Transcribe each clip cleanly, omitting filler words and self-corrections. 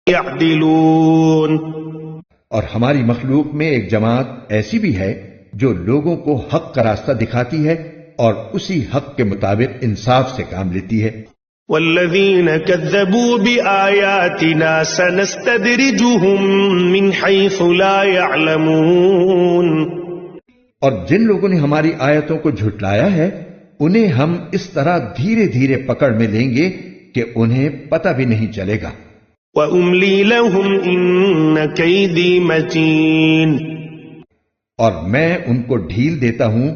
يعدلون. اور ہماری مخلوق میں ایک جماعت ایسی بھی ہے جو لوگوں کو حق کا راستہ دکھاتی ہے اور اسی حق کے مطابق انصاف سے کام لیتی ہے. والذين كذبوا بآياتنا سنستدرجهم من حيث لا يعلمون. اور جن لوگوں نے ہماری آیتوں کو جھٹلایا ہے انہیں ہم اس طرح دھیرے دھیرے پکڑ میں لیں گے کہ انہیں پتہ بھی نہیں چلے گا. وَأُمْلِي لَهُمْ إِنَّ كَيْدِي مَتِينٌ. اور میں ان کو ڈھیل دیتا ہوں،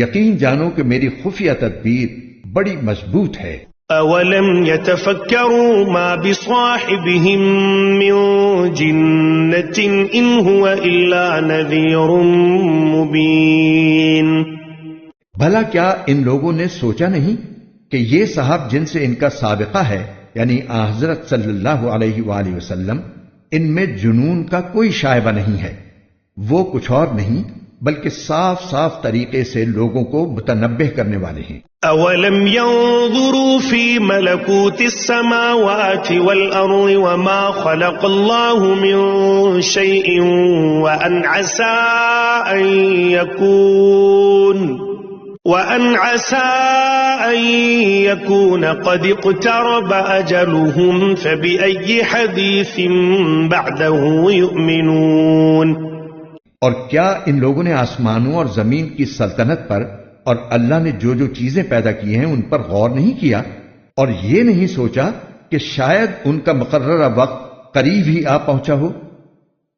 یقین جانو کہ میری خفیہ تدبیر بڑی مضبوط ہے. أَوَلَمْ يَتَفَكَّرُوا مَا بِصَاحِبِهِم مِّن جِنَّةٍ إِنْ هُوَ إِلَّا نَذِيرٌ مُبِينٌ. بھلا کیا ان لوگوں نے سوچا نہیں کہ یہ صاحب جن سے ان کا سابقہ ہے یعنی حضرت صلی اللہ علیہ وآلہ وسلم، ان میں جنون کا کوئی شائبہ نہیں ہے، وہ کچھ اور نہیں بلکہ صاف صاف طریقے سے لوگوں کو متنبہ کرنے والے ہیں. أَوَلَمْ يَنظُرُوا فِي مَلَكُوتِ السَّمَاوَاتِ وَالْأَرْضِ وَمَا خَلَقَ اللَّهُ مِن شَيْءٍ وَأَنْ عَسَىٰ أَن يَكُونَ قَدِ اقْتَرَبَ أَجَلُهُمْ فَبِأَيِّ حَدِيثٍ بَعْدَهُ يُؤْمِنُونَ. اور کیا ان لوگوں نے آسمانوں اور زمین کی سلطنت پر اور اللہ نے جو جو چیزیں پیدا کی ہیں ان پر غور نہیں کیا اور یہ نہیں سوچا کہ شاید ان کا مقررہ وقت قریب ہی آ پہنچا ہو؟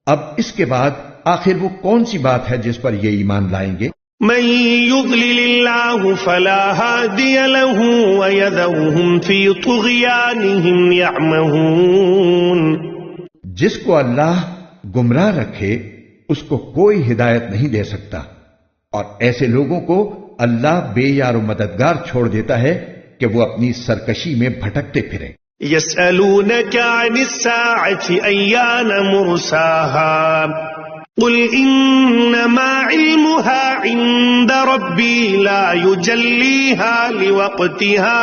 اب اس کے بعد آخر وہ کون سی بات ہے جس پر یہ ایمان لائیں گے؟ من يضلل الله فلا هادي له ويذرهم في طغيانهم يعمهون. جس کو اللہ گمراہ رکھے اس کو کوئی ہدایت نہیں دے سکتا، اور ایسے لوگوں کو اللہ بے یار و مددگار چھوڑ دیتا ہے کہ وہ اپنی سرکشی میں بھٹکتے پھریں. يسألونك عن الساعة أيان مرساها قل إنما علمها عند ربي لا يجليها لوقتها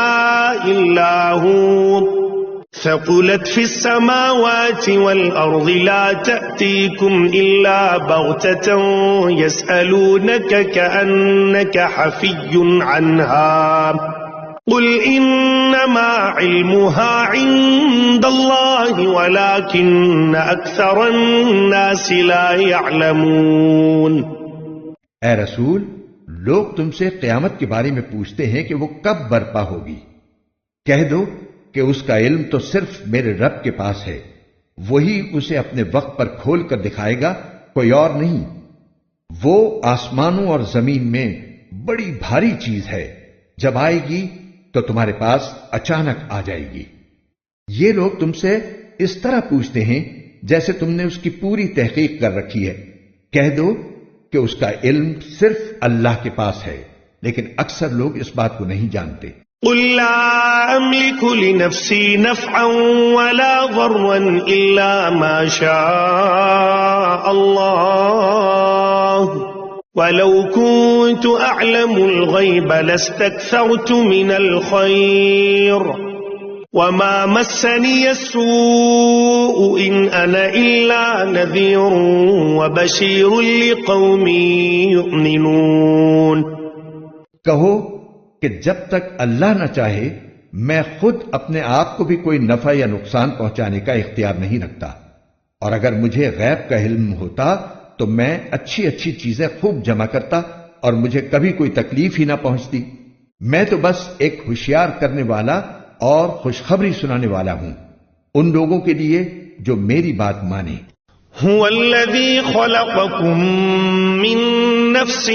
إلا هو ثقلت في السماوات والأرض لا تأتيكم إلا بغتة يسألونك كأنك حفي عنها قل إنما علمها عند الله ولكن أكثر الناس لا يعلمون. اے رسول، لوگ تم سے قیامت کے بارے میں پوچھتے ہیں کہ وہ کب برپا ہوگی. کہہ دو کہ اس کا علم تو صرف میرے رب کے پاس ہے، وہی اسے اپنے وقت پر کھول کر دکھائے گا، کوئی اور نہیں. وہ آسمانوں اور زمین میں بڑی بھاری چیز ہے، جب آئے گی تو تمہارے پاس اچانک آ جائے گی. یہ لوگ تم سے اس طرح پوچھتے ہیں جیسے تم نے اس کی پوری تحقیق کر رکھی ہے. کہہ دو کہ اس کا علم صرف اللہ کے پاس ہے، لیکن اکثر لوگ اس بات کو نہیں جانتے. قل لا أملك لنفسي نفعا ولا ضرا إلا ما شاء الله ولو كنت أعلم الغيب لاستكثرت من الخير وما مسني السوء إن أنا إلا نذير وبشير لقوم يؤمنون. کہو کہ جب تک اللہ نہ چاہے میں خود اپنے آپ کو بھی کوئی نفع یا نقصان پہنچانے کا اختیار نہیں رکھتا، اور اگر مجھے غیب کا علم ہوتا تو میں اچھی اچھی چیزیں خوب جمع کرتا اور مجھے کبھی کوئی تکلیف ہی نہ پہنچتی. میں تو بس ایک ہوشیار کرنے والا اور خوشخبری سنانے والا ہوں ان لوگوں کے لیے جو میری بات مانے. هو الذي خلقكم من نفس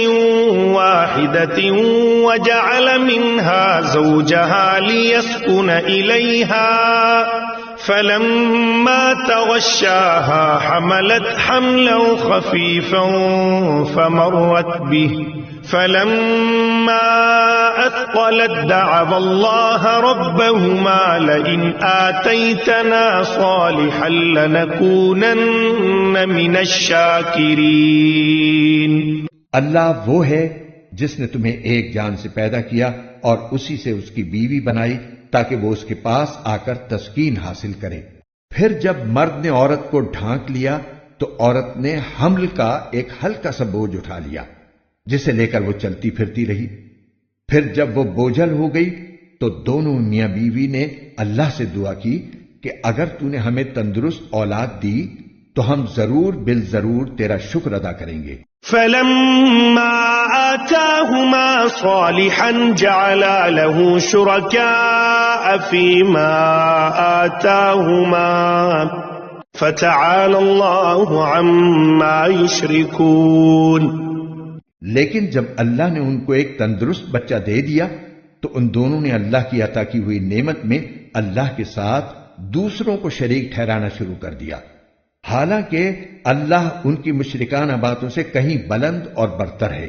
واحدة وجعل منها زوجها ليسكن إليها فلما تغشاها حملت حملا خفيفا فمرت به فلما أثقلت دعوا الله ربهما لئن آتيتنا صالحا لنكونن من الشاكرين. اللہ وہ ہے جس نے تمہیں ایک جان سے پیدا کیا اور اسی سے اس کی بیوی بنائی تاکہ وہ اس کے پاس آ کر تسکین حاصل کرے. پھر جب مرد نے عورت کو ڈھانک لیا تو عورت نے حمل کا ایک ہلکا سا بوجھ اٹھا لیا جسے لے کر وہ چلتی پھرتی رہی۔ پھر جب وہ بوجھل ہو گئی تو دونوں میاں بیوی نے اللہ سے دعا کی کہ اگر تو نے ہمیں تندرست اولاد دی تو ہم ضرور بالضرور تیرا شکر ادا کریں گے۔ فلما آتاهما صالحا جعلا له شركاء فيما آتاهما فتعالى الله عما يشركون۔ لیکن جب اللہ نے ان کو ایک تندرست بچہ دے دیا تو ان دونوں نے اللہ کی عطا کی ہوئی نعمت میں اللہ کے ساتھ دوسروں کو شریک ٹھہرانا شروع کر دیا، حالانکہ اللہ ان کی مشرکانہ باتوں سے کہیں بلند اور برتر ہے۔